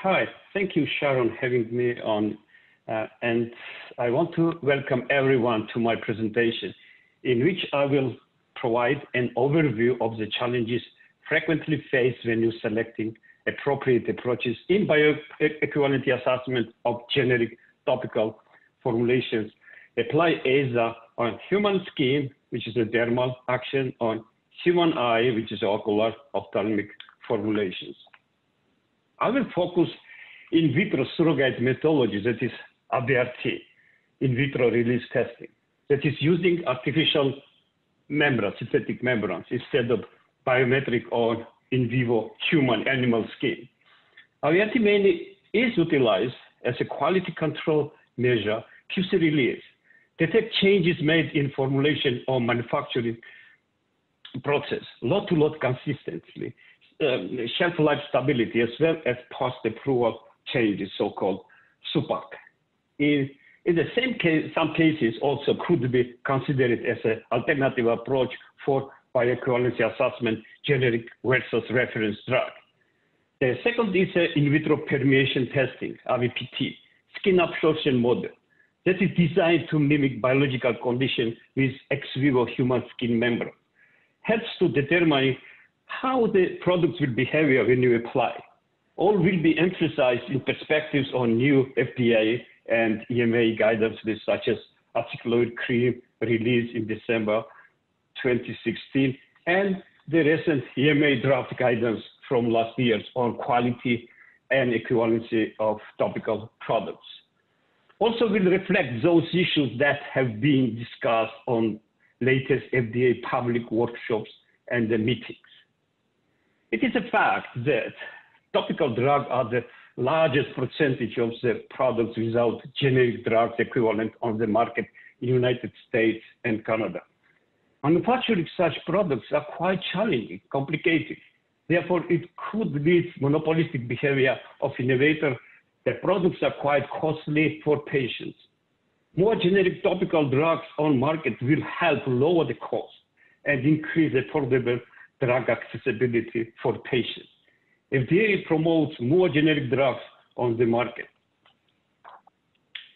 Hi, thank you, Sharon, having me on. And I want to welcome everyone to my presentation, in which I will provide an overview of the challenges frequently faced when you're selecting appropriate approaches in bioequivalence assessment of generic topical formulations. Apply ESA on human skin, which is a dermal action, on human eye, which is ocular ophthalmic formulations. I will focus in vitro surrogate methodology, that is IVRT, in vitro release testing, that is using artificial membranes, synthetic membranes, instead of biometric or in vivo human animal skin. IVRT mainly is utilized as a quality control measure, QC release, detect changes made in formulation or manufacturing process, lot-to-lot consistency, shelf life stability, as well as post-approval changes, so-called SUPAC. In the same case, some cases also could be considered as an alternative approach for bioequivalence assessment, generic versus reference drug. The second is in vitro permeation testing, IVPT, skin absorption model, that is designed to mimic biological conditions with ex vivo human skin membrane. Helps to determine how the products will behave when you apply. All will be emphasized in perspectives on new FDA and EMA guidance, such as acyclovir cream released in December 2016, and the recent EMA draft guidance from last year on quality and equivalency of topical products. Also will reflect those issues that have been discussed on latest FDA public workshops and the meetings. It is a fact that topical drugs are the largest percentage of the products without generic drugs equivalent on the market in the United States and Canada. Manufacturing such products are quite challenging, complicated. Therefore, it could lead monopolistic behavior of innovators. The products are quite costly for patients. More generic topical drugs on market will help lower the cost and increase affordable drug accessibility for patients. FDA promotes more generic drugs on the market.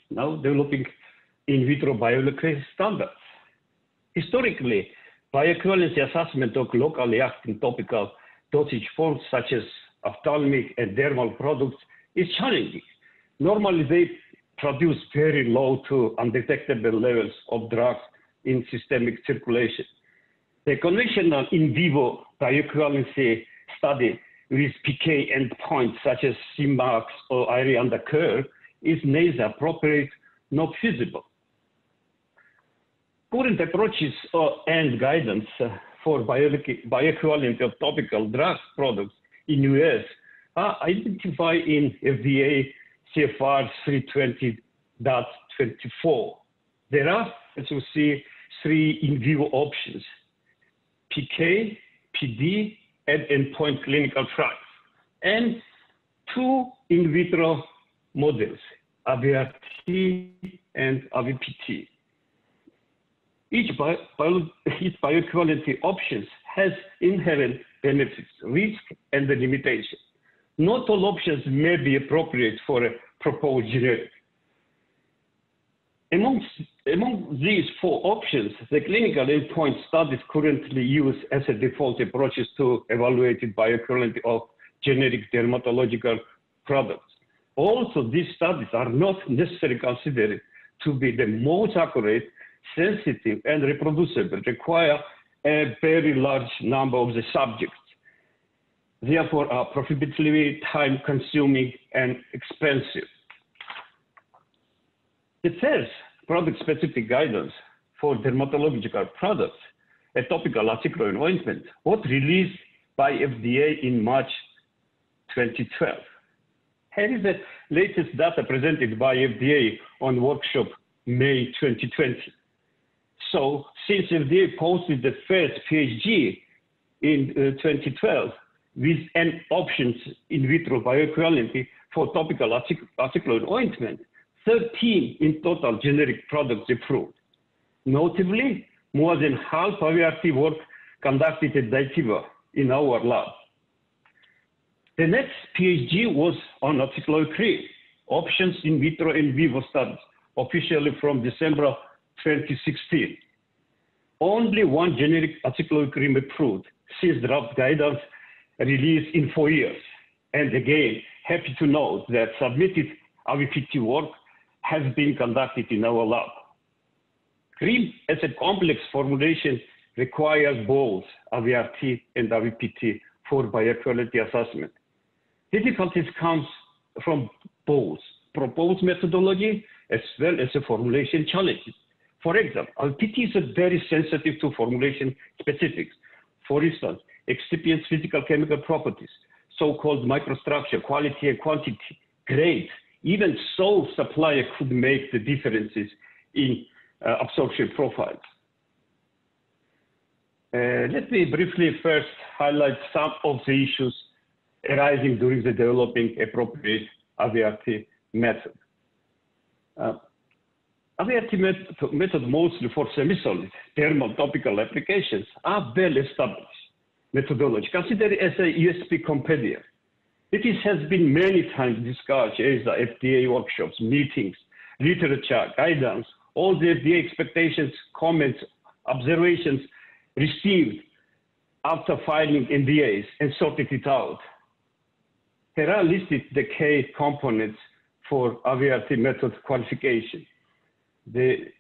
Now developing in vitro bioequivalence standards. Historically, bioequivalence assessment of locally acting topical dosage forms such as ophthalmic and dermal products is challenging. Normally, they produce very low to undetectable levels of drugs in systemic circulation. The conventional in vivo bioequivalence study with PK endpoints such as Cmax or area under curve is neither appropriate nor feasible. Current approaches and guidance for bioequivalence of topical drug products in US are identified in FDA CFR 320.24. There are, as you see, 3 in vivo options: PK, PD, and endpoint clinical trials, and 2 in vitro models, IVRT and IVPT. Each bioequivalence option has inherent benefits, risk, and the limitation. Not all options may be appropriate for a proposed generic. Among these 4 options, the clinical endpoint studies currently used as a default approaches to evaluate the bioequivalence of generic dermatological products. Also, these studies are not necessarily considered to be the most accurate, sensitive, and reproducible, require a very large number of the subjects. Therefore, are prohibitively time-consuming and expensive. The first product-specific guidance for dermatological products, a topical acyclovir ointment, was released by FDA in March 2012. Here is the latest data presented by FDA on workshop May 2020. So, since FDA posted the first PHG in 2012 with an options in vitro bioequivalence for topical acyclovir ointment, 13 in total generic products approved. Notably, more than half IVRT work conducted at Vivo in our lab. The next PhD was on acyclovir, options in vitro and Vivo studies, officially from December 2016. Only one generic acyclovir approved since draft guidance released in 4 years. And again, happy to note that submitted IVPT work has been conducted in our lab. Cream as a complex formulation requires both IVRT and IVPT for bioequality assessment. Difficulties comes from both proposed methodology as well as the formulation challenges. For example, IVPT is very sensitive to formulation specifics. For instance, excipients physical chemical properties, so-called microstructure, quality and quantity, grade. Even so, supplier could make the differences in absorption profiles. Let me briefly first highlight some of the issues arising during the developing appropriate IVRT method. IVRT method mostly for semi-solid thermal topical applications are well established methodology, considered as a USP competitor. It has been many times discussed as the FDA workshops, meetings, literature, guidance, all the FDA expectations, comments, observations received after filing NDAs and sorted it out. Here are listed the key components for IVRT method qualification. They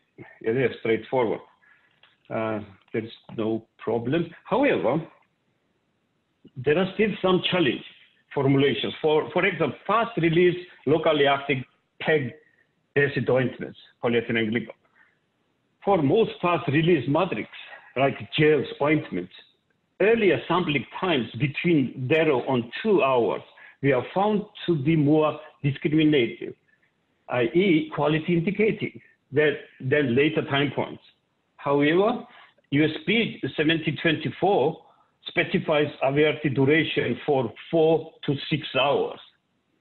are straightforward. There's no problem. However, there are still some challenge formulations. For example, fast release locally acting PEG acid ointments, polyethylene glycol. For most fast release matrix, like gels, ointments, earlier sampling times between 0 and 2 hours were found to be more discriminative, i.e. quality indicating than later time points. However, USP 7024 specifies IVRT duration for 4 to 6 hours.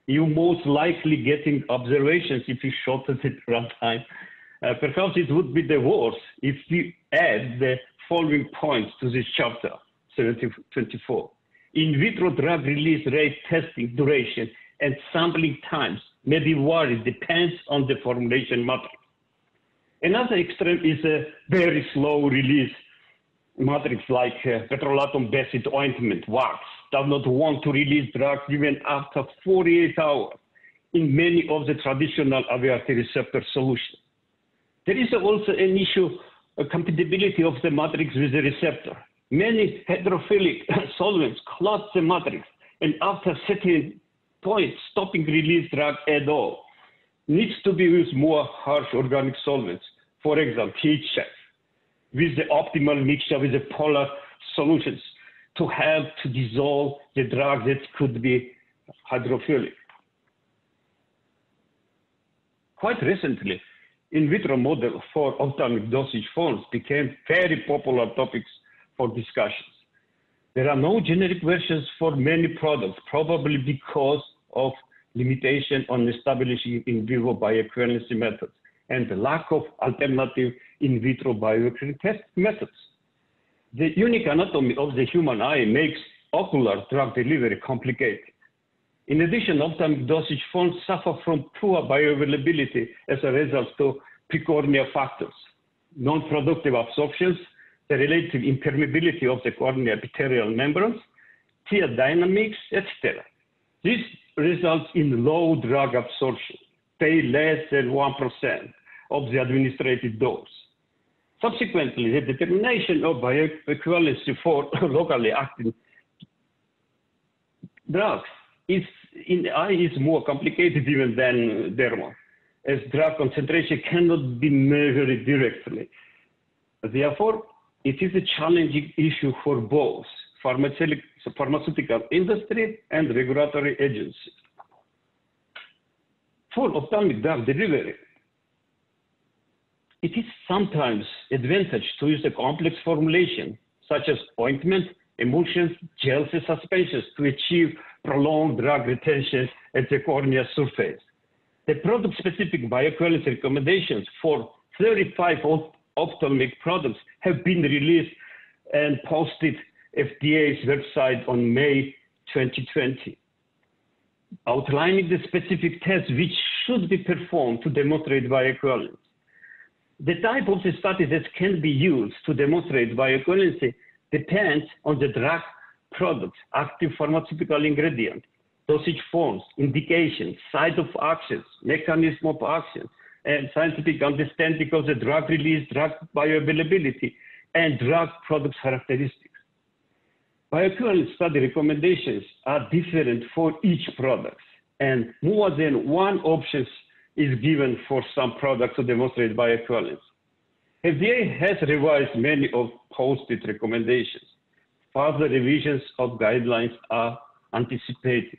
You most likely getting observations if you shorten the runtime. Perhaps it would be the worst if we add the following points to this chapter, 7024. In vitro drug release rate testing duration and sampling times may be varied, depends on the formulation matrix. Another extreme is a very slow release matrix like petrolatum-based ointment, wax, does not want to release drugs even after 48 hours in many of the traditional IVRT receptor solutions. There is also an issue of compatibility of the matrix with the receptor. Many hydrophilic solvents clot the matrix and after certain point stopping release drug at all. Needs to be with more harsh organic solvents, for example, pH check, with the optimal mixture with the polar solutions to help to dissolve the drug that could be hydrophilic. Quite recently, in vitro model for ophthalmic dosage forms became very popular topics for discussions. There are no generic versions for many products, probably because of limitation on establishing in vivo bioequivalence methods and the lack of alternative in vitro bioequivalence test methods. The unique anatomy of the human eye makes ocular drug delivery complicated. In addition, ophthalmic dosage forms suffer from poor bioavailability as a result of precornea factors, non-productive absorptions, the relative impermeability of the cornea epithelial membranes, tear dynamics, etc. This results in low drug absorption, pay less than 1% of the administered dose. Subsequently, the determination of bioequivalence for locally acting drugs in the eye is more complicated even than dermal, as drug concentration cannot be measured directly. Therefore, it is a challenging issue for both pharmaceutical industry and regulatory agencies. For ophthalmic drug delivery, it is sometimes advantage to use a complex formulation, such as ointment, emulsions, gels, and suspensions to achieve prolonged drug retention at the cornea surface. The product-specific bioequivalence recommendations for 35 ophthalmic products have been released and posted FDA's website on May 2020. outlining the specific tests which should be performed to demonstrate bioequivalence. The type of the study that can be used to demonstrate bioequivalence depends on the drug product, active pharmaceutical ingredient, dosage forms, indications, site of action, mechanism of action, and scientific understanding of the drug release, drug bioavailability, and drug product characteristics. Bioequivalence study recommendations are different for each product, and more than one option is given for some products to demonstrate bioequivalence. FDA has revised many of posted recommendations. Further revisions of guidelines are anticipated.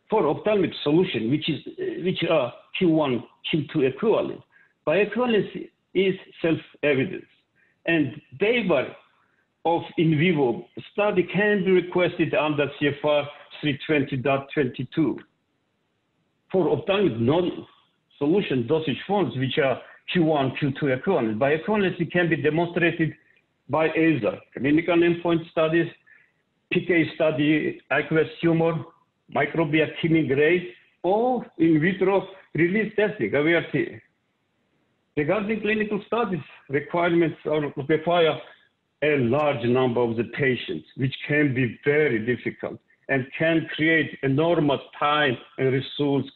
For ophthalmic solution, which are Q1, Q2 equivalent, bioequivalence is self-evident, and waiver of in vivo study can be requested under CFR 320.22. For ophthalmic non-solution dosage forms, which are Q1, Q2 equivalent, bioequivalence can be demonstrated by either clinical endpoint studies, PK study, aqueous humor, microbial killing rate, or in vitro release testing, IVRT. Regarding clinical studies, requirements require a large number of the patients, which can be very difficult and can create enormous time and resource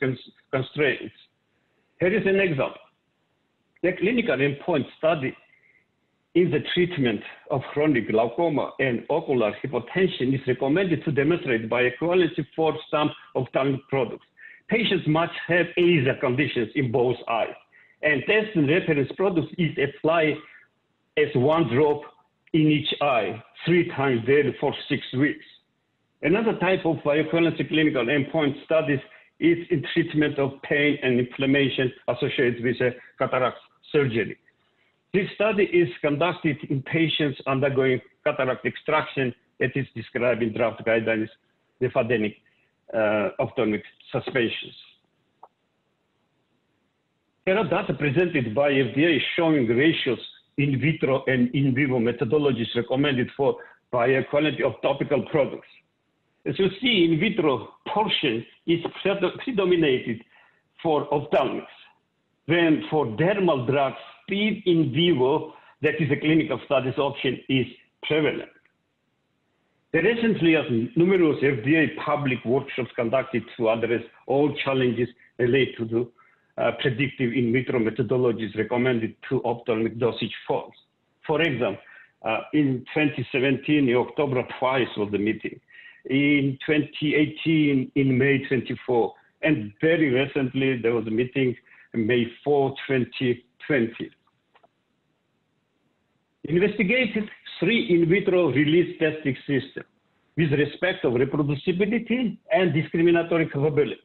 constraints. Here is an example. The clinical endpoint study in the treatment of chronic glaucoma and ocular hypotension is recommended to demonstrate bioequivalence for some ophthalmic products. Patients must have either conditions in both eyes, and test and reference products is applied as one drop in each eye 3 times daily for 6 weeks. Another type of bioequivalence clinical endpoint studies is in treatment of pain and inflammation associated with cataract surgery. This study is conducted in patients undergoing cataract extraction that is described in draft guidelines, the FADENIC ophthalmic suspensions. There are data presented by FDA showing ratios in vitro and in vivo methodologies recommended for bioequivalence of topical products. As you see, in vitro portion is predominated for ophthalmics, when for dermal drugs, speed in vivo, that is a clinical studies option, is prevalent. There recently are numerous FDA public workshops conducted to address all challenges related to the predictive in vitro methodologies recommended to ophthalmic dosage forms. For example, in 2017, in October twice was the meeting. In 2018, in May 24, and very recently there was a meeting May 4, 2020. Investigated 3 in vitro release testing systems with respect of reproducibility and discriminatory capabilities.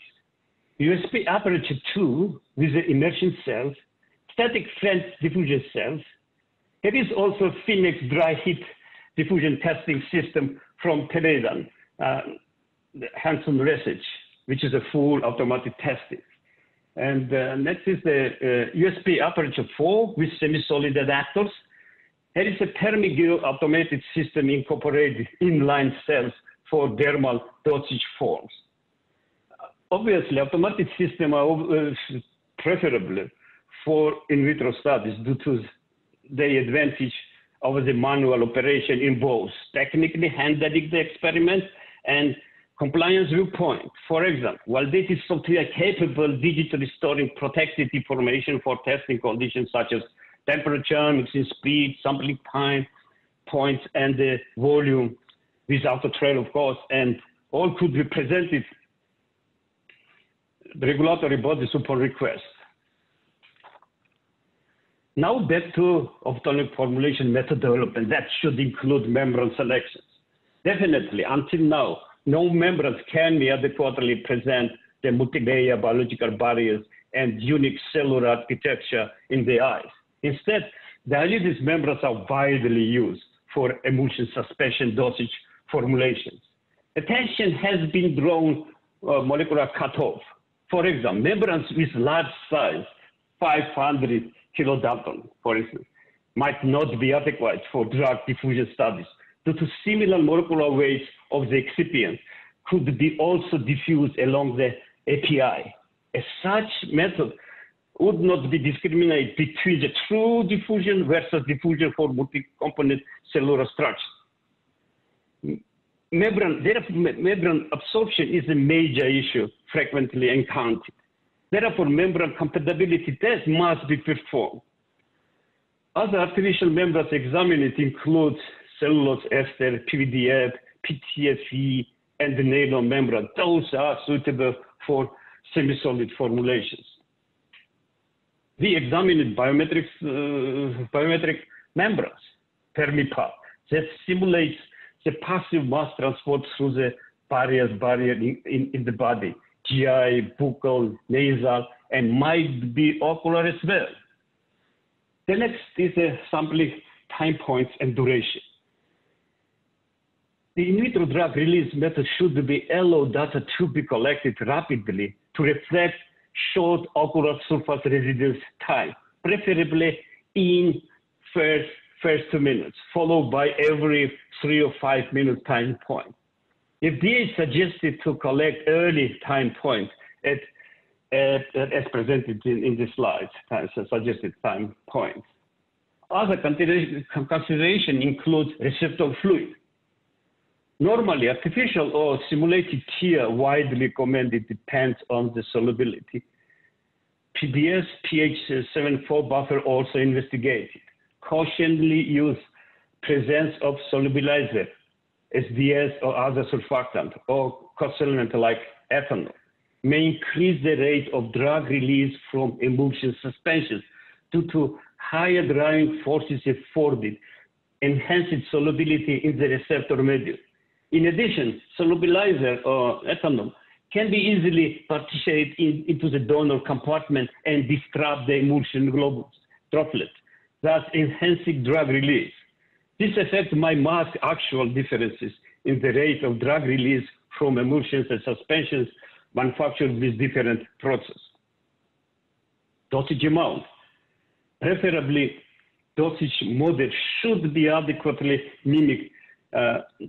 USP aperture 2 with the immersion cells, static French diffusion cells. There is also Phoenix dry heat diffusion testing system from Teledyne, Hanson research, which is a full automatic testing. And next is the USP aperture 4 with semi-solid adapters. There is a permeable automated system incorporated inline cells for dermal dosage forms. Obviously, automatic systems are preferable for in vitro studies due to the advantage of the manual operation in both technically handling the experiment and compliance viewpoint. For example, while this is software capable digitally storing protected information for testing conditions such as temperature, mixing speed, sampling time, points, and the volume without a trail of course, and all could be presented the regulatory bodies upon request. Now back to ophthalmic formulation method development. That should include membrane selections. Definitely, until now, no membranes can be adequately present the multilayer biological barriers and unique cellular architecture in the eyes. Instead, dialysis membranes are widely used for emulsion suspension dosage formulations. Attention has been drawn molecular cutoff. For example, membranes with large size, 500 kilodalton, for instance, might not be adequate for drug diffusion studies due to similar molecular weights of the excipient could be also diffused along the API. As such method would not be discriminated between the true diffusion versus diffusion for multi-component cellular structure. Membrane absorption is a major issue frequently encountered. Therefore, membrane compatibility tests must be performed. Other artificial membranes examined include cellulose ester, PVDF, PTFE, and the nylon membrane. Those are suitable for semi-solid formulations. We examined biometric membranes, permeable, that simulates the passive mass transport through the barrier in the body, GI, buccal, nasal, and might be ocular as well. The next is a sampling time points and duration. The in vitro drug release method should allow data to be collected rapidly to reflect short ocular surface residence time, preferably in first 2 minutes, followed by every 3 or 5 minute time point. FDA suggested to collect early time points as presented in the slides, suggested time points. Other consideration includes receptor fluid. Normally, artificial or simulated tear widely recommended depends on the solubility. PBS pH 7.4 buffer also investigated. Cautionally use presence of solubilizer, SDS or other surfactant, or co-solvent like ethanol, may increase the rate of drug release from emulsion suspensions due to higher driving forces afforded, enhanced solubility in the receptor-media. In addition, solubilizer or ethanol can be easily partitioned into the donor compartment and disrupt the emulsion globulus, droplets, thus enhancing drug release. This effect might mask actual differences in the rate of drug release from emulsions and suspensions manufactured with different processes. Dosage amount. Preferably, dosage model should be adequately mimic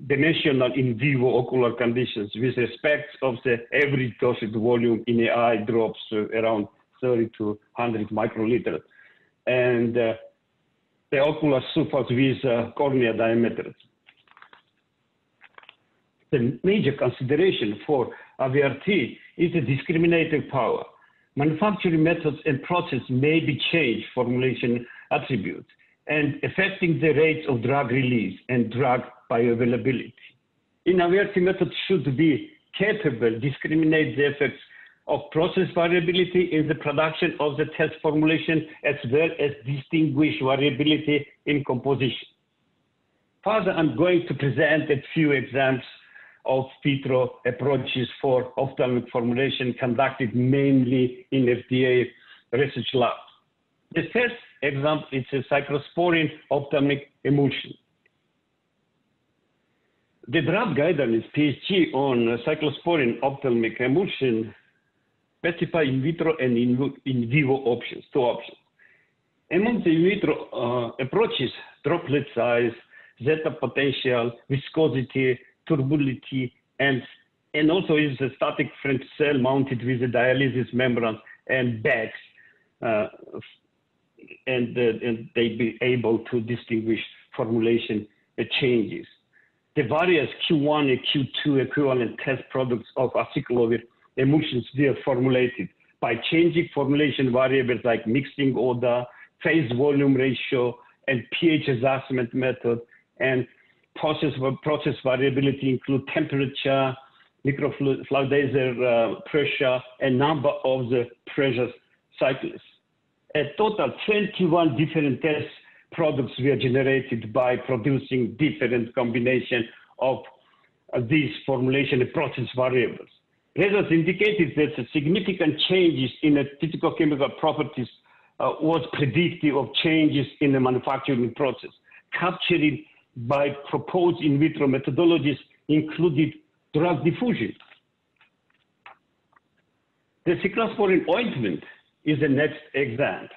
dimensional in vivo ocular conditions with respect of the average dosage volume in the eye drops around 30 to 100 microliters, and the ocular surface with cornea diameter. The major consideration for IVRT is the discriminatory power. Manufacturing methods and process may be changed formulation attributes and affecting the rates of drug release and drug bioavailability. In IVRT method should be capable to discriminate the effects of process variability in the production of the test formulation as well as distinguish variability in composition. Further, I'm going to present a few examples of vitro approaches for ophthalmic formulation conducted mainly in FDA research labs. The first example is a cyclosporine ophthalmic emulsion. The draft guidelines PSG on cyclosporine ophthalmic emulsion specify in vitro and in vivo options, 2 options. Among the in vitro approaches, droplet size, zeta potential, viscosity, turbulity, and also is a static French cell mounted with a dialysis membrane and bags, and they be able to distinguish formulation changes. The various Q1 and Q2 equivalent test products of acyclovir emulsions were formulated by changing formulation variables like mixing order, phase volume ratio, and pH adjustment method, and process variability include temperature, microfluidizer pressure, and number of the pressure cycles. A total 21 different test products were generated by producing different combinations of these formulation and process variables. Results indicated that the significant changes in the physicochemical properties was predictive of changes in the manufacturing process, captured by proposed in vitro methodologies included drug diffusion. The cyclosporine ointment is the next example.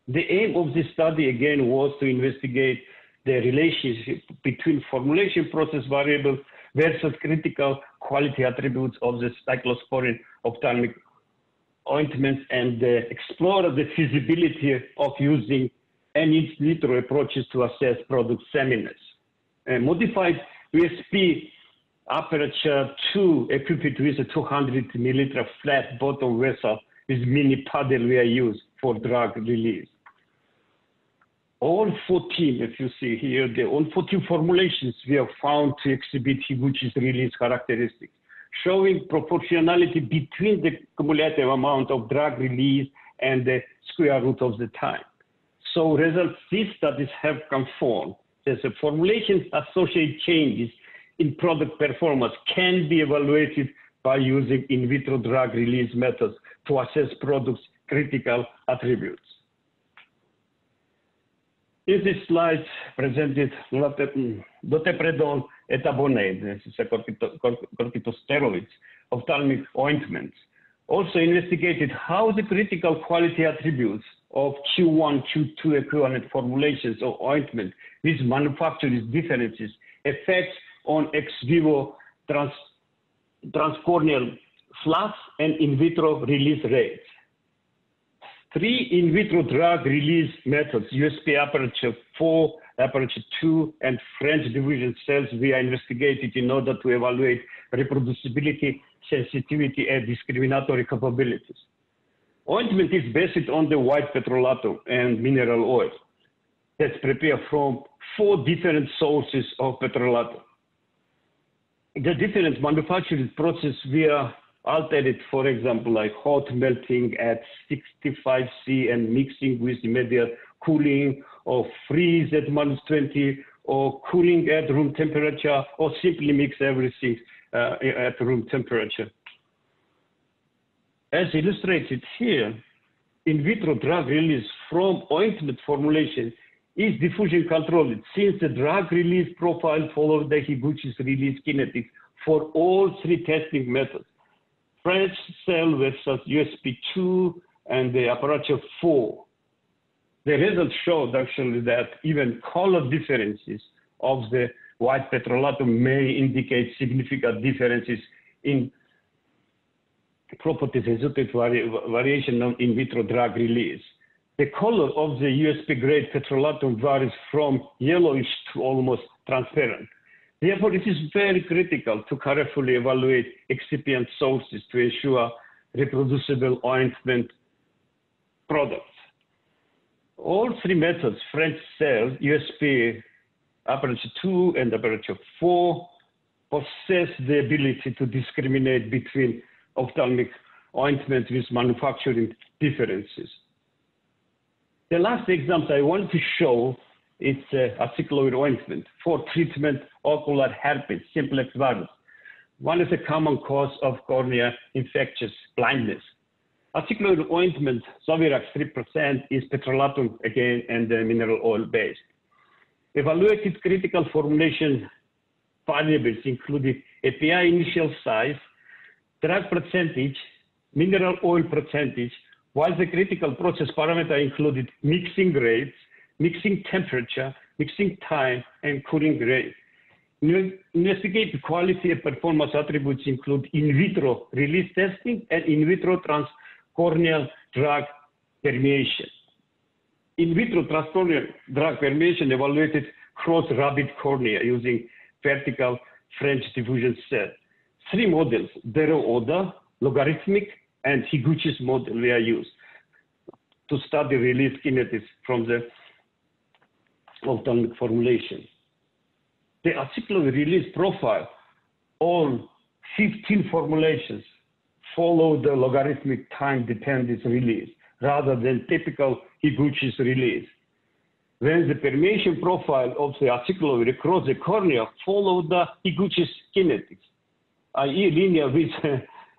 The aim of this study again was to investigate the relationship between formulation process variables versus critical quality attributes of the cyclosporine ophthalmic ointments and explore the feasibility of using in vitro approaches to assess product sameness. Modified USP aperture 2 equipped with a 200 milliliter flat bottom vessel with mini paddle we are used for drug release. All 14, if you see here, all 14 formulations we have found to exhibit Higuchi's release characteristics, showing proportionality between the cumulative amount of drug release and the square root of the time. So results these studies have confirmed that the formulations associated changes in product performance can be evaluated by using in vitro drug release methods to assess products' critical attributes. In this slide presented dotepredol etabonate, this is a corticosteroids, ophthalmic ointments, also investigated how the critical quality attributes of Q1, Q2 equivalent formulations of ointment with manufacturing differences affects on ex vivo transcorneal flux and in vitro release rates. 3 in vitro drug release methods, USP aperture 4, aperture 2, and French diffusion cells we are investigated in order to evaluate reproducibility, sensitivity, and discriminatory capabilities. Ointment is based on the white petrolatum and mineral oil that's prepared from 4 different sources of petrolatum. The different manufacturing process we are altered, for example, like hot melting at 65 C and mixing with immediate cooling, or freeze at -20, or cooling at room temperature, or simply mix everything at room temperature. As illustrated here, in vitro drug release from ointment formulation is diffusion controlled, since the drug release profile follows the Higuchi's release kinetics for all 3 testing methods. French cell versus USP2 and the aperture 4. The results showed actually that even color differences of the white petrolatum may indicate significant differences in properties exotic variation of in vitro drug release. The color of the USP grade petrolatum varies from yellowish to almost transparent. Therefore, it is very critical to carefully evaluate excipient sources to ensure reproducible ointment products. All 3 methods, French cells, USP aperture 2 and aperture 4, possess the ability to discriminate between ophthalmic ointment with manufacturing differences. The last example I want to show is acyclovir ointment for treatment ocular herpes simplex virus. One is a common cause of cornea infectious blindness. Acyclovir ointment, Zovirax 3%, is petrolatum again and mineral oil based. Evaluated critical formulation variables included API initial size, drug percentage, mineral oil percentage, while the critical process parameter included mixing rates, mixing temperature, mixing time, and cooling rate. Investigated quality and performance attributes include in vitro release testing and in vitro transcorneal drug permeation. In vitro transcorneal drug permeation evaluated cross-rabbit cornea using vertical French diffusion cell. 3 models, Dero-Oda, logarithmic, and Higuchi's model were used to study release kinetics from the ophthalmic formulation. The acyclovir release profile, all 15 formulations follow the logarithmic time-dependent release rather than typical Higuchi's release. When the permeation profile of the acyclovir across the cornea followed the Higuchi's kinetics, i.e. linear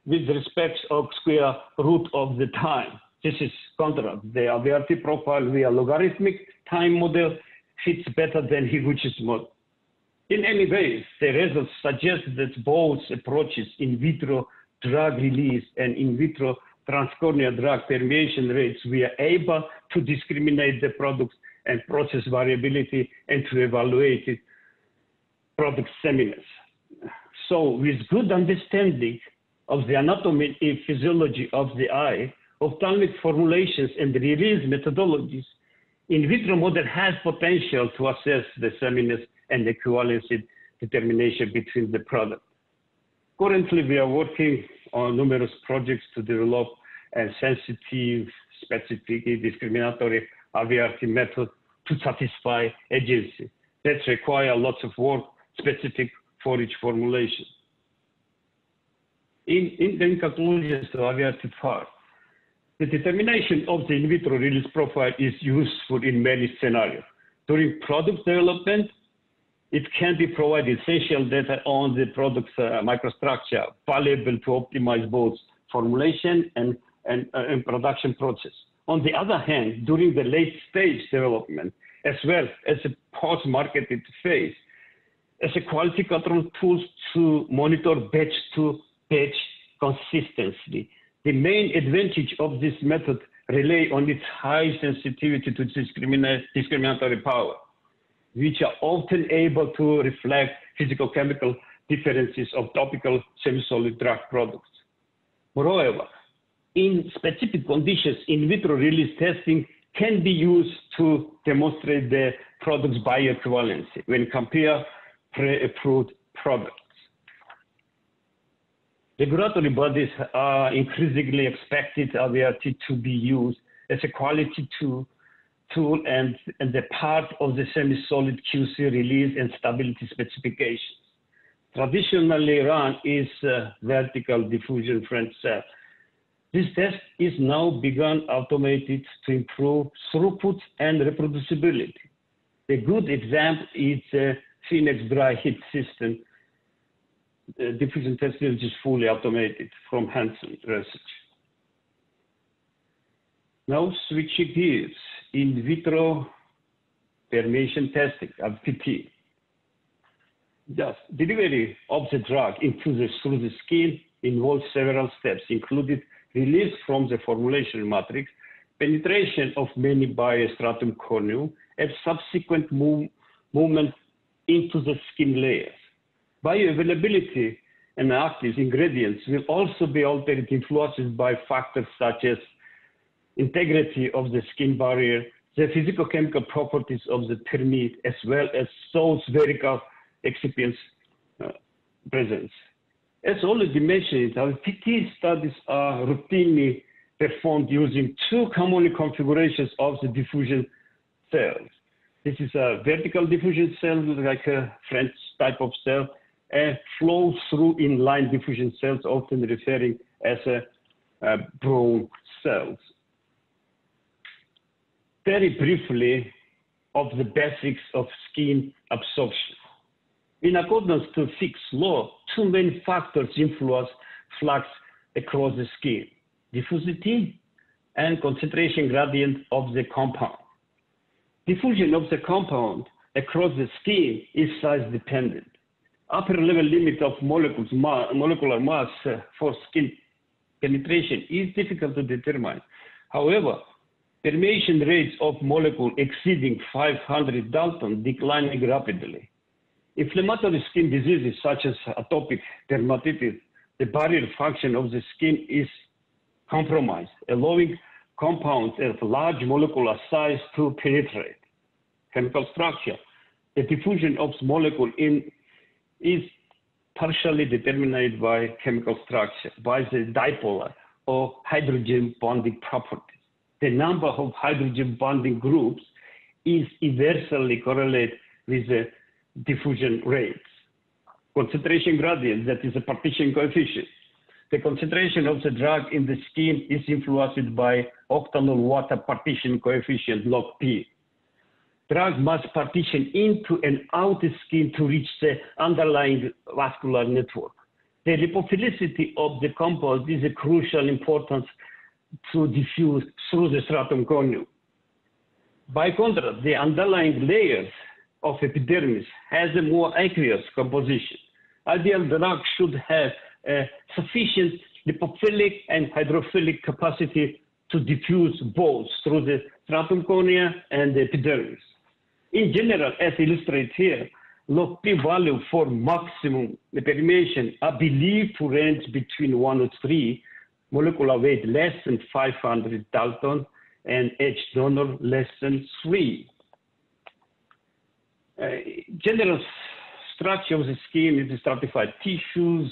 with respect of square root of the time. This is contrast. The IVRT profile via logarithmic time model fits better than Higuchi's model. In any way, the results suggest that both approaches, in vitro drug release and in vitro transcorneal drug permeation rates, we are able to discriminate the products and process variability and to evaluate product sameness. So with good understanding of the anatomy and physiology of the eye, ophthalmic formulations and release methodologies, in vitro model has potential to assess the sameness and equivalency determination between the products. Currently, we are working on numerous projects to develop a sensitive, specific, discriminatory IVRT method to satisfy agency. That require lots of work specific for each formulation. In conclusion to IVRT part, the determination of the in vitro release profile is useful in many scenarios. During product development, it can be provided essential data on the product's microstructure, valuable to optimize both formulation and production process. On the other hand, during the late stage development, as well as a post-marketed phase, as a quality control tools to monitor batch to batch consistency. The main advantage of this method rely on its high sensitivity to discriminatory power, which are often able to reflect physicochemical differences of topical semi-solid drug products. Moreover, in specific conditions, in vitro release testing can be used to demonstrate the product's bioequivalence when compare pre-approved products. Regulatory bodies are increasingly expected IVRT to be used as a quality tool and the part of the semi-solid QC release and stability specifications. Traditionally run is vertical diffusion French cell. This test is now begun automated to improve throughput and reproducibility. A good example is the Phoenix dry heat system. The diffusion test is just fully automated from Hanson research. Now switching gears, in vitro permeation testing, IVPT. Thus, delivery of the drug through the skin involves several steps, including release from the formulation matrix, penetration of many biostratum corneum, and subsequent movement into the skin layers. Bioavailability and active ingredients will also be altered, influenced by factors such as integrity of the skin barrier, the physicochemical properties of the permeate, as well as those spherical excipients presence. As already mentioned, our PT studies are routinely performed using two common configurations of the diffusion cells. This is a vertical diffusion cell, like a French type of cell, and flow through inline diffusion cells, often referring as a brown cells. Very briefly of the basics of skin absorption. In accordance to Fick's law, two main factors influence flux across the skin: diffusivity and concentration gradient of the compound. Diffusion of the compound across the skin is size dependent. Upper level limit of molecular mass for skin penetration is difficult to determine. However, permeation rates of molecule exceeding 500 Dalton declining rapidly. Inflammatory skin diseases such as atopic dermatitis, the barrier function of the skin is compromised, allowing compounds of large molecular size to penetrate. Chemical structure. The diffusion of molecule is partially determined by chemical structure, by the dipolar or hydrogen bonding properties. The number of hydrogen bonding groups is inversely correlated with the diffusion rates. Concentration gradient, that is a partition coefficient. The concentration of the drug in the skin is influenced by octanol water partition coefficient log P. Drug must partition into and out the skin to reach the underlying vascular network. The lipophilicity of the compound is a crucial importance to diffuse through the stratum corneum. By contrast, the underlying layers of epidermis has a more aqueous composition. Ideal drug should have a sufficient lipophilic and hydrophilic capacity to diffuse both through the stratum cornea and the epidermis. In general, as illustrated here, log p-value for maximum permeation are believed to range between 1 or 3, molecular weight less than 500 Dalton, and H donor less than 3. General structure of the skin is stratified tissues.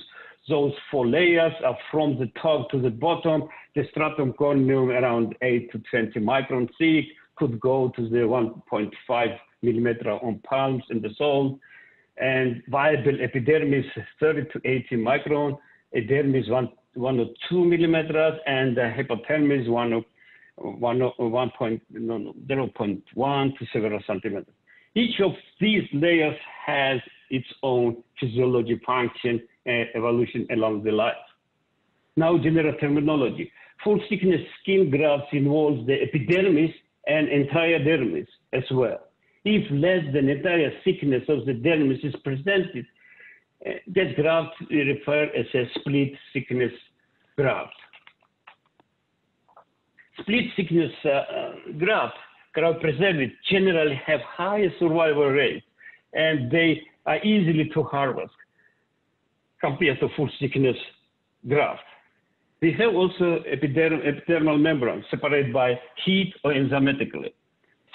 Those 4 layers are from the top to the bottom. The stratum corneum around 8 to 20 micron thick, could go to the 1.5 millimeter on palms and the sole. And viable epidermis 30 to 80 micron, epidermis 1 or 2 millimeters, and the hypodermis 0.1 to several centimeters. Each of these layers has its own physiology, function, and evolution along the life. Now, general terminology. Full thickness skin grafts involves the epidermis and entire dermis as well. If less than entire thickness of the dermis is presented, that graft is referred as a split thickness graft. Split thickness grafts, cryopreserved, generally have higher survival rates, and they are easily to harvest compared to full thickness graft. They have also epidermal membrane separated by heat or enzymatically.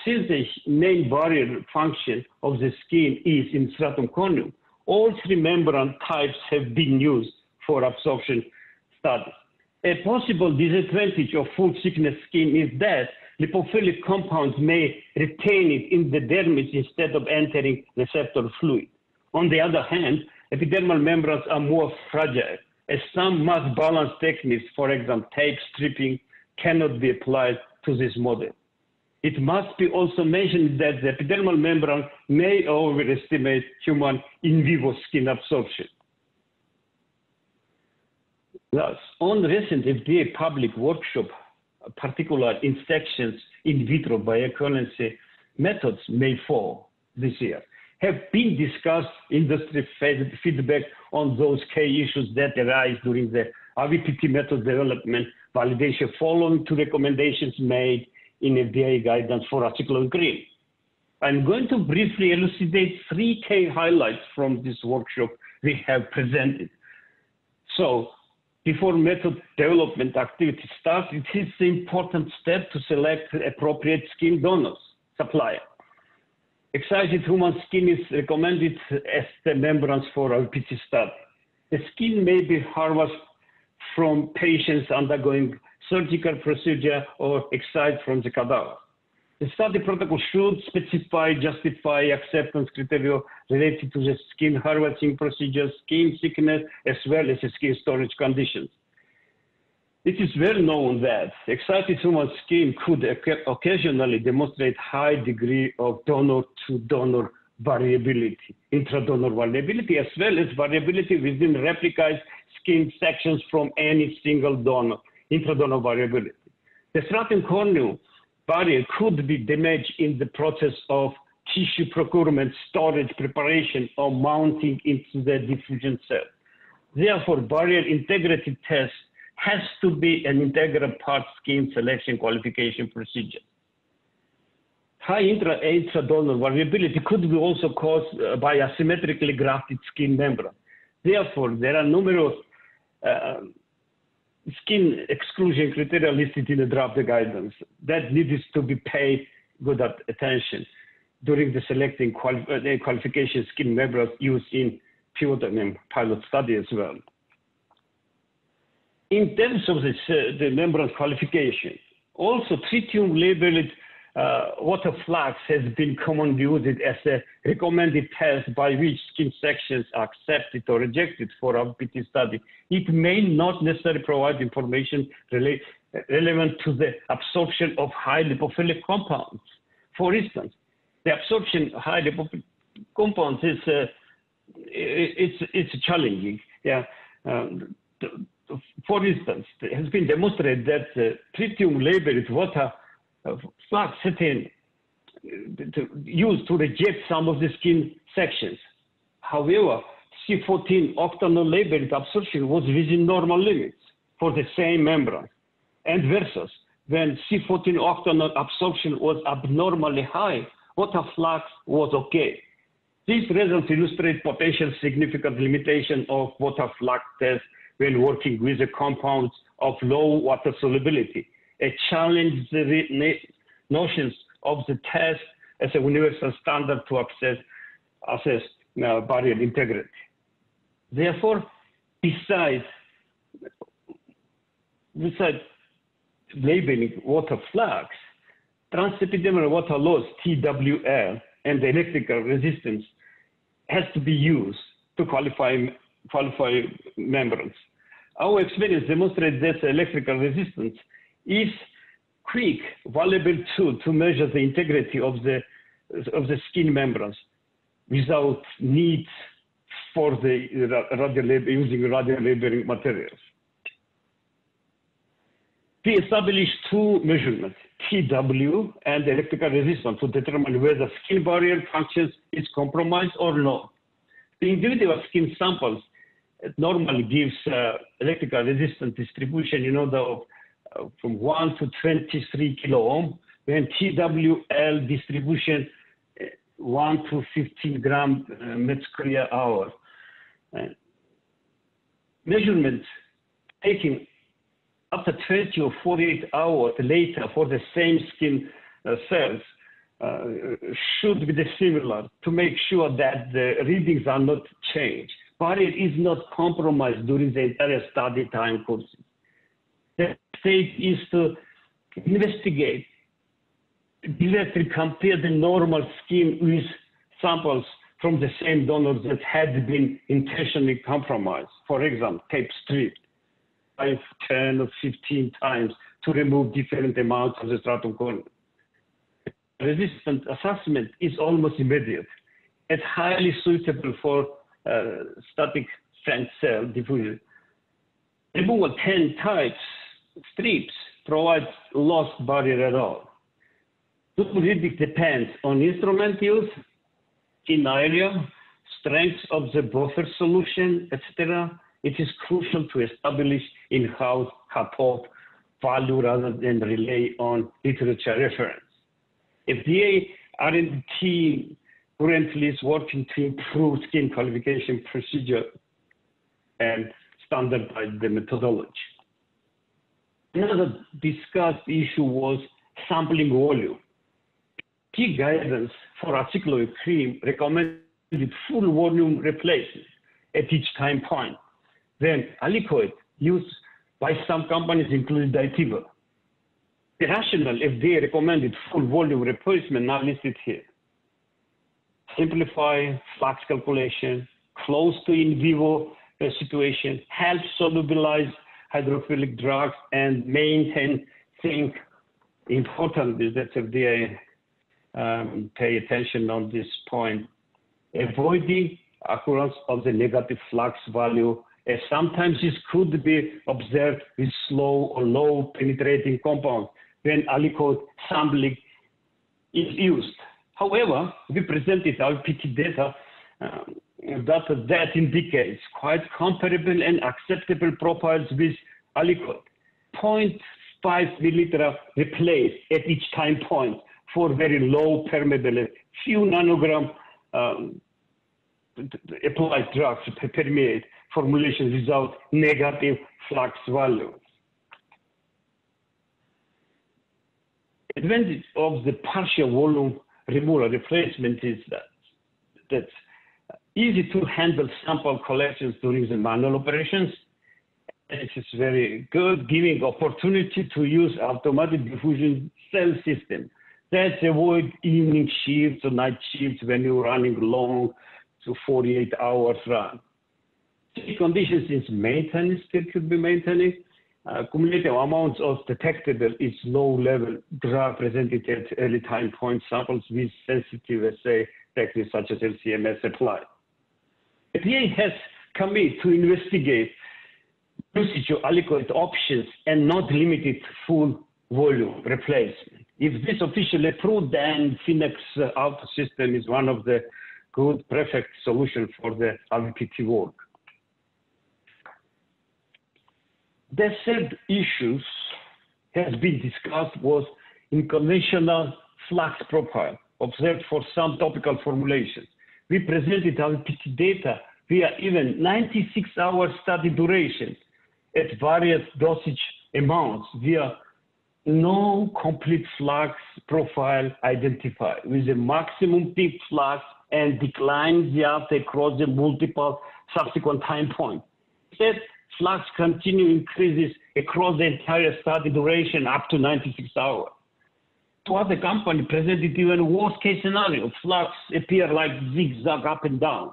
Since the main barrier function of the skin is in stratum corneum, all 3 membrane types have been used for absorption studies. A possible disadvantage of full thickness skin is that lipophilic compounds may retain it in the dermis instead of entering receptor fluid. On the other hand, epidermal membranes are more fragile, as some mass balance techniques, for example, tape stripping, cannot be applied to this model. It must be also mentioned that the epidermal membrane may overestimate human in vivo skin absorption. Thus, on recent FDA public workshop, particular in sections in vitro bioequivalence methods May 4 this year, have been discussed industry feedback on those key issues that arise during the IVPT method development validation following to recommendations made in FDA guidance for acetylcholine cream. I'm going to briefly elucidate 3 key highlights from this workshop we have presented. So, before method development activity starts, it is an important step to select appropriate skin donors, supplier. Excised human skin is recommended as the membranes for IVPT study. The skin may be harvested from patients undergoing surgical procedure or excised from the cadaver. The study protocol should specify, justify acceptance criteria related to the skin harvesting procedure, skin thickness, as well as the skin storage conditions. It is well known that excised human skin could occasionally demonstrate high degree of donor-to-donor variability, intradonor variability, as well as variability within replicized skin sections from any single donor, intradonor variability. The stratum corneum barrier could be damaged in the process of tissue procurement, storage, preparation, or mounting into the diffusion cell. Therefore, barrier integrity test has to be an integral part skin selection qualification procedure. High intradonor variability could be also caused by asymmetrically grafted skin membrane. Therefore, there are numerous skin exclusion criteria listed in the draft guidance that needs to be paid good attention during the selecting qualification skin membranes used in pivotal and pilot study as well. In terms of the membrane qualification, also tritium labeled water flux has been commonly used as a recommended test by which skin sections are accepted or rejected for IVPT study. It may not necessarily provide information relevant to the absorption of high lipophilic compounds. For instance, the absorption of high lipophilic compounds is it's challenging. Yeah. For instance, it has been demonstrated that tritium labeled water flux setting used to reject some of the skin sections. However, C14 octanol labeled absorption was within normal limits for the same membrane, and versus when C14 octanol absorption was abnormally high, water flux was okay. These results illustrate potential significant limitation of water flux tests when working with the compounds of low water solubility. It challenged the notions of the test as a universal standard to assess barrier integrity. Therefore, besides labeling water flux, transepidermal water loss, TWL, and electrical resistance has to be used to qualify membranes. Our experience demonstrates that electrical resistance is quick, valuable tool to measure the integrity of the skin membranes without need for the using radio labeling materials. We established two measurements, TW and electrical resistance, to determine whether skin barrier functions is compromised or not. The individual skin samples normally gives electrical resistance distribution, from 1 to 23 kilo ohm, when TWL distribution 1 to 15 gram meters per hour. Measurements taken after 20 or 48 hours later for the same skin cells should be similar to make sure that the readings are not changed. Barrier is not compromised during the entire study time course. The stage is to investigate, directly compare the normal skin with samples from the same donors that had been intentionally compromised. For example, tape strip 5, 10, or 15 times to remove different amounts of the stratum corneum. Resistance assessment is almost immediate. It's highly suitable for static strength cell diffusion. Removal 10 types strips provides lost barrier at all. This really depends on instrument use, skin area, strength of the buffer solution, etc. It is crucial to establish in-house cutoff value rather than rely on literature reference. FDA R&D currently is working to improve skin qualification procedure and standardize the methodology. Another discussed issue was sampling volume. Key guidance for articular cream recommended full volume replacement at each time point. Then aliquot used by some companies, including Vivo. The rationale FDA recommended full volume replacement not listed here. Simplify flux calculation, close to in vivo situation, help solubilize hydrophilic drugs, and maintain think important is that FDA pay attention on this point, avoiding occurrence of the negative flux value, as sometimes this could be observed with slow or low penetrating compounds when aliquot sampling is used. However, we presented IVPT data that indicates quite comparable and acceptable profiles with aliquot. 0.5 milliliter replaced at each time point for very low permeability, few nanogram applied drugs to permeate formulation without negative flux value. Advantage of the partial volume removal replacement is that it's easy to handle sample collections during the manual operations. It is very good, giving opportunity to use automatic diffusion cell system. That avoid evening shifts or night shifts when you're running long to 48 hours run. The conditions is maintenance still could be maintaining. Cumulative amounts of detectable is low level drug presented at early time point samples with sensitive assay techniques such as LCMS applied. FDA has committed to investigate usage of aliquot options and not limited full volume replacement. If this officially approved, then Phoenix Auto System is one of the good, perfect solution for the IVPT work. The third issues has been discussed was unconventional flux profile observed for some topical formulations. we presented our PT data via even 96-hour study duration at various dosage amounts via no complete flux profile identified with a maximum peak flux and decline thereafter across the multiple subsequent time points. Instead, flux continue increases across the entire study duration up to 96 hours. Two other companies presented even worst case scenario. Flux appear like zigzag up and down.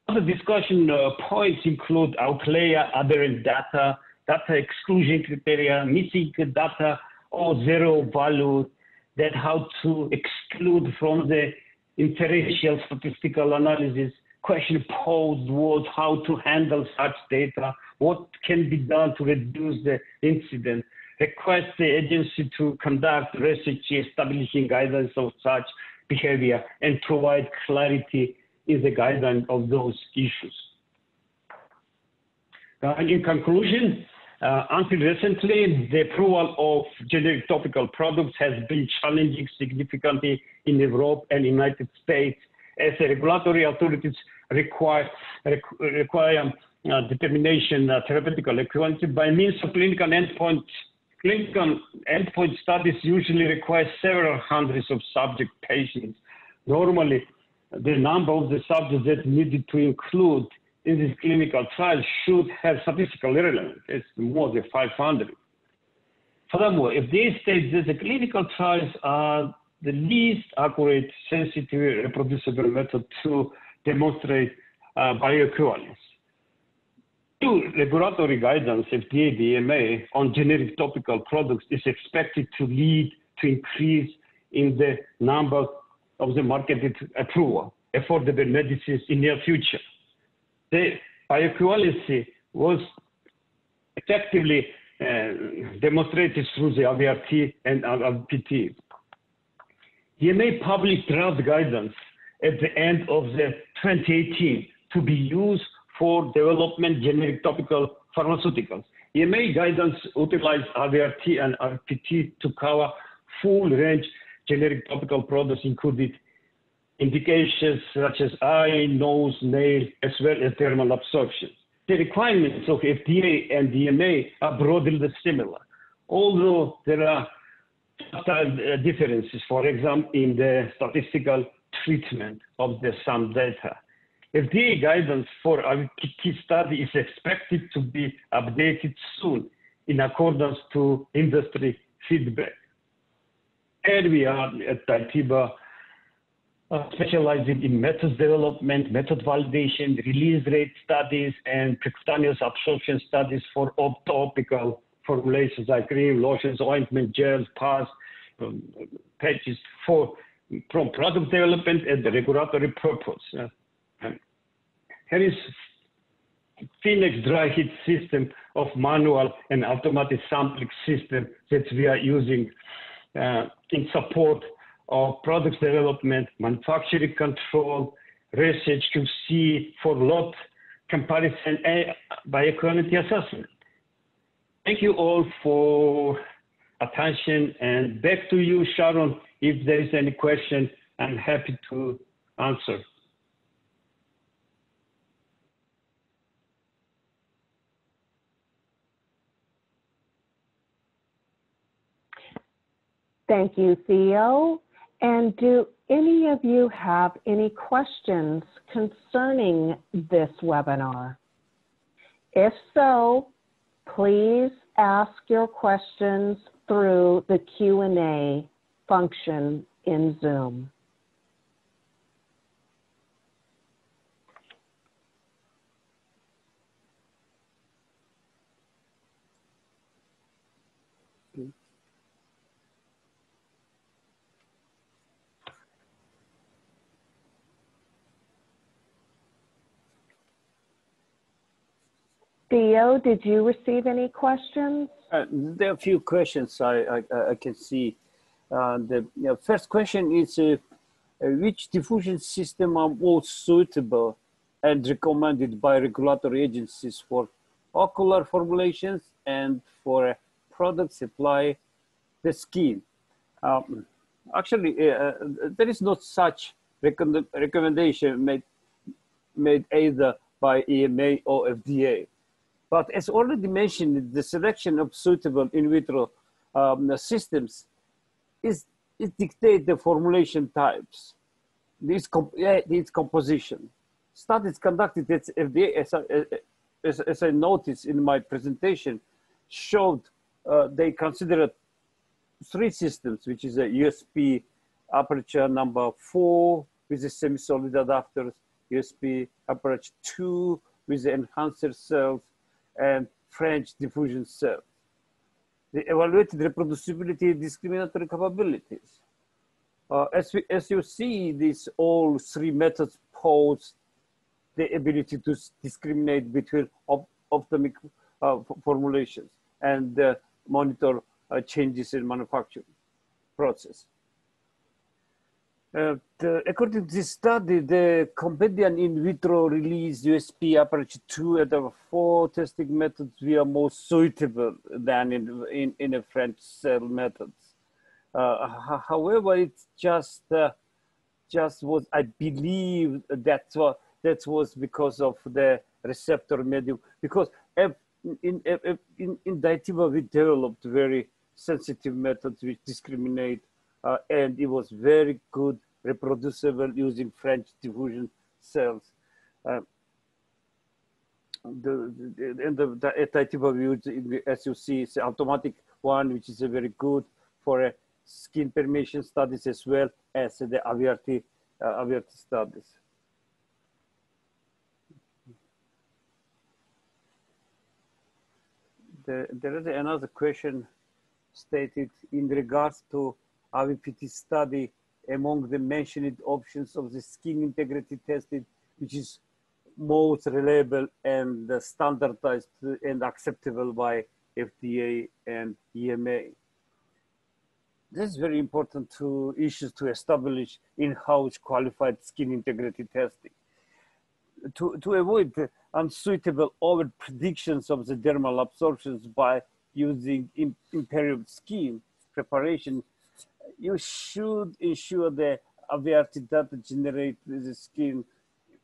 Other discussion points include outlier, aberrant data, data exclusion criteria, missing data or zero value, that how to exclude from the inferential statistical analysis. Question posed was how to handle such data, what can be done to reduce the incident, request the agency to conduct research establishing guidance of such behavior and provide clarity in the guidance of those issues. In conclusion, until recently, the approval of generic topical products has been challenging significantly in Europe and United States as the regulatory authorities require determination therapeutical equivalence by means of clinical endpoint. Clinical endpoint studies usually require several hundreds of subject patients. Normally, the number of the subjects that needed to include in this clinical trial should have statistical relevance. It's more than 500. Furthermore, FDA states that the clinical trials are the least accurate, sensitive, reproducible method to demonstrate bioequivalence. New regulatory guidance, FDA, DMA, on generic topical products is expected to lead to increase in the number of the marketed approval, affordable medicines in near future. The bioequivalence was effectively demonstrated through the IVRT and IVPT. DMA published draft guidance at the end of the 2018 to be used for development generic topical pharmaceuticals. EMA guidance utilized IVRT and IVPT to cover full range generic topical products, including indications such as eye, nose, nail, as well as thermal absorption. The requirements of FDA and DMA are broadly similar, although there are differences, for example, in the statistical treatment of some data. FDA guidance for IVPT study is expected to be updated soon in accordance to industry feedback. And we are at Taiba specializing in methods development, method validation, release rate studies, and percutaneous absorption studies for topical formulations like cream, lotions, ointment, gels, pads, patches from product development and the regulatory purpose. Here is Phoenix dry heat system of manual and automatic sampling system that we are using in support of product development, manufacturing control, research to see for lot comparison and bioequivalence assessment. Thank you all for attention, and back to you, Sharon. If there is any question, I'm happy to answer. Thank you, Theo. And do any of you have any questions concerning this webinar? If so, please ask your questions through the Q&A function in Zoom. Theo, did you receive any questions? There are a few questions I can see. The first question is, which diffusion system are most suitable and recommended by regulatory agencies for ocular formulations and for products apply the skin? Actually, there is not such recommendation made either by EMA or FDA. But as already mentioned, the selection of suitable in vitro systems is dictate the formulation types, its composition. Studies conducted at FDA, as I noticed in my presentation, showed they considered 3 systems, which is a USP aperture number 4 with the semi-solid adapters, USP aperture 2 with the enhancer cells, and French diffusion cells. They evaluated reproducibility, discriminatory capabilities. As you see, these all 3 methods pose the ability to discriminate between ophthalmic formulations and monitor changes in manufacturing process. According to this study, the companion in vitro release USP aperture 2 and 4 testing methods were more suitable than in a French cell methods. However, it's just was, I believe that was because of the receptor medium, because in Dativa we developed very sensitive methods which discriminate, and it was very good reproducible using French diffusion cells. The Dativa we use, as you see, is automatic one, which is a very good for skin permeation studies as well as the IVRT studies. There is another question stated in regards to IVPT study among the mentioned options of the skin integrity testing, which is most reliable and standardized and acceptable by FDA and EMA. This is very important issues to establish in-house qualified skin integrity testing. To avoid unsuitable over predictions of the dermal absorptions by using imperial skin preparation, you should ensure the IVRT data generate the skin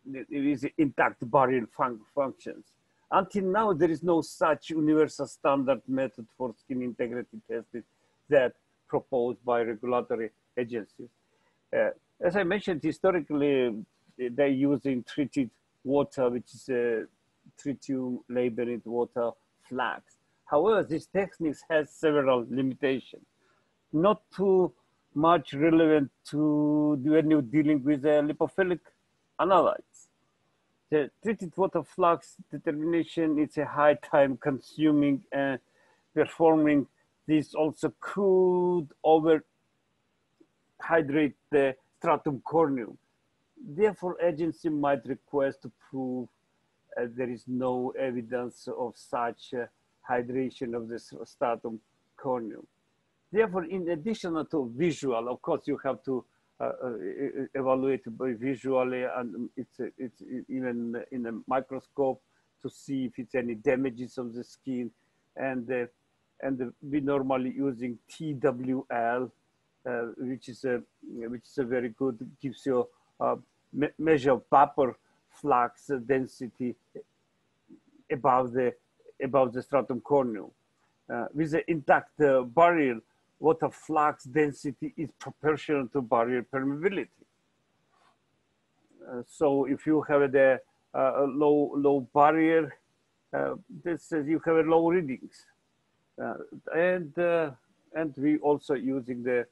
with intact barrier functions. Until now, there is no such universal standard method for skin integrity testing that proposed by regulatory agencies. As I mentioned, historically, they're using treated water, which is a tritium labeled water Flux. However, this technique has several limitations, not too much relevant to when you're dealing with lipophilic analytes. The treated water flux determination is a high time consuming and performing. This also could overhydrate the stratum corneum. Therefore, agency might request to prove there is no evidence of such hydration of the stratum corneum. Therefore, in addition to visual, of course, you have to evaluate by visually, and it's even in a microscope to see if it's any damages of the skin, and we normally using TWL, which is a very good, gives you a measure of vapor flux density above the stratum corneum. With the intact barrier, water flux density is proportional to barrier permeability. So if you have the low barrier, you have low readings. And we also using the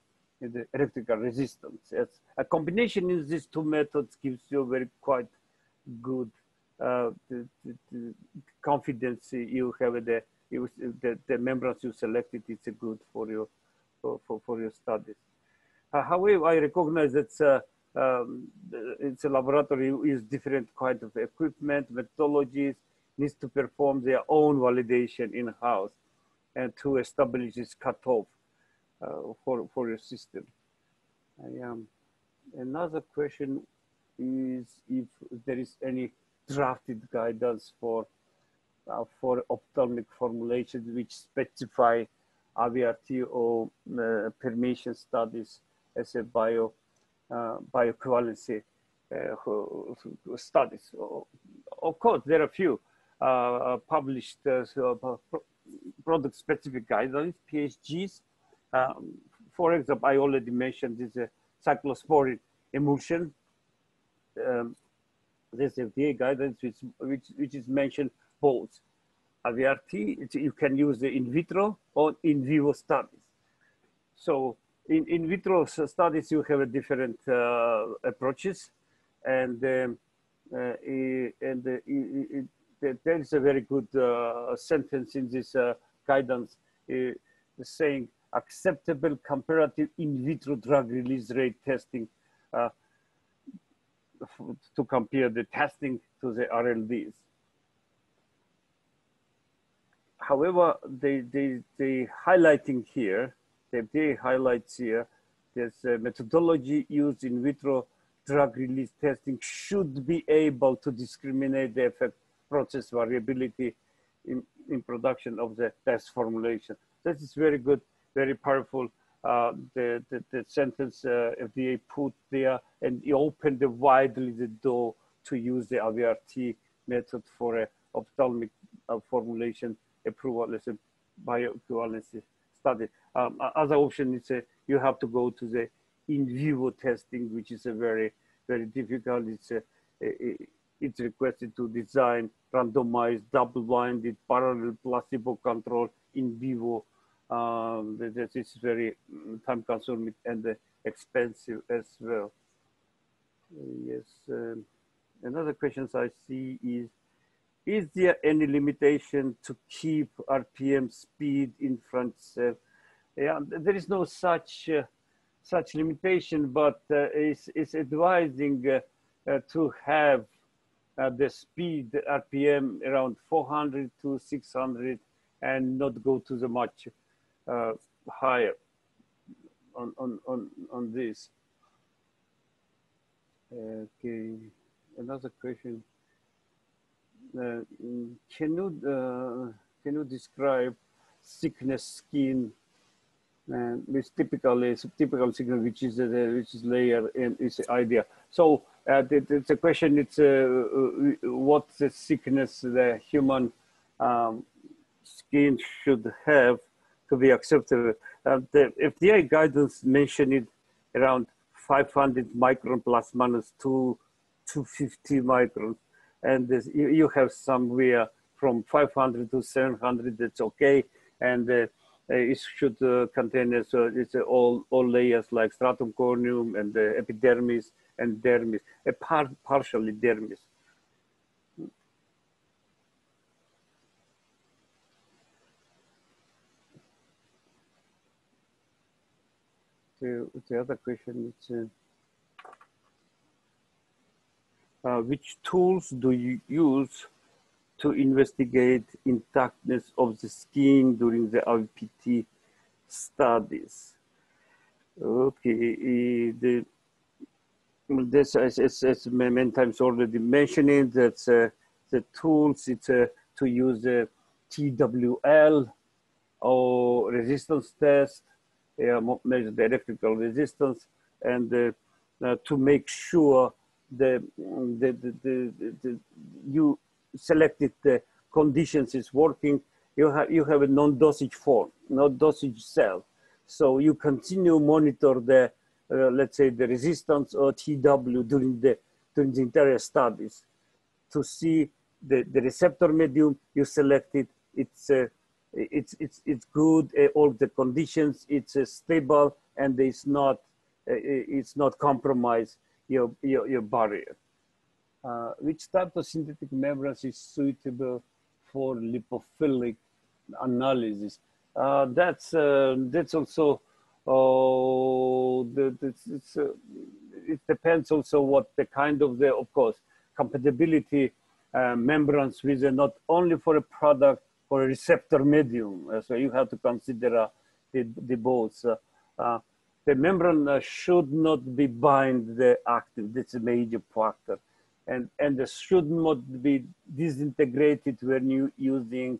electrical resistance. As a combination of these 2 methods gives you very quite good the confidence you have the membranes you selected. It's a good for your studies. However, I recognize that it's a laboratory with different kind of equipment, methodologies, needs to perform their own validation in-house and to establish this cutoff for your system. Another question is if there is any drafted guidance for ophthalmic formulations which specify IVRT or permeation studies as a bioequivalence studies. Of course, there are a few published product-specific guidelines, PSGs. For example, I already mentioned this cyclosporine emulsion. There's FDA guidance which is mentioned both IVRT. You can use the in vitro or in vivo studies. So in vitro studies, you have a different approaches, and there is a very good sentence in this guidance saying acceptable comparative in vitro drug release rate testing to compare the testing to the RLDs. However, they highlighting here, the FDA highlights here, there's a methodology used in vitro drug release testing should be able to discriminate the effect process variability in production of the test formulation. That is very good, very powerful. The sentence FDA put there, and it opened widely the door to use the IVRT method for a ophthalmic formulation approval as a bioequivalence study. Other option is you have to go to the in vivo testing, which is a very, very difficult. It's requested to design randomized, double-blinded, parallel placebo control in vivo. That is very time-consuming and expensive as well. Yes. Another question I see is there any limitation to keep RPM speed in front cell? Yeah, there is no such limitation, but it's advising to have the speed RPM around 400 to 600 and not go to the much higher on this. Okay, another question. Can you describe sickness skin with typical sickness, which is layer and is idea. So the question is what the sickness the human skin should have to be acceptable. The FDA guidance mentioned it around 500 micron plus minus 250 microns. And you have somewhere from 500 to 700, that's okay. And it should contain it's all layers like stratum corneum and the epidermis and dermis, partially dermis. The other question is, which tools do you use to investigate intactness of the skin during the IVPT studies? Okay, this as many times already mentioned, that's the tools. It's to use the TWL or resistance test, measure the electrical resistance, and to make sure you selected the conditions is working. You have a non-dosage form, not dosage cell. So you continue monitor the let's say the resistance or TW during the entire studies to see the receptor medium you selected. It's good. All the conditions. It's stable and it's not compromised your barrier. Which type of synthetic membranes is suitable for lipophilic analysis? That's also it depends also what the kind of of course compatibility membranes with not only for a product for a receptor medium. So you have to consider the both. The membrane should not be bind the active. That's a major factor. And it should not be disintegrated when you using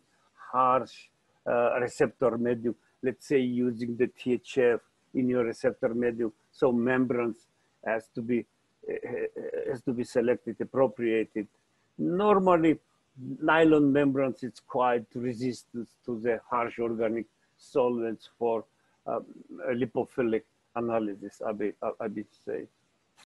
harsh receptor medium. Let's say using the THF in your receptor medium. So membranes has to be selected, appropriated. Normally, nylon membranes, it's quite resistant to the harsh organic solvents for lipophilic analysis, I would say.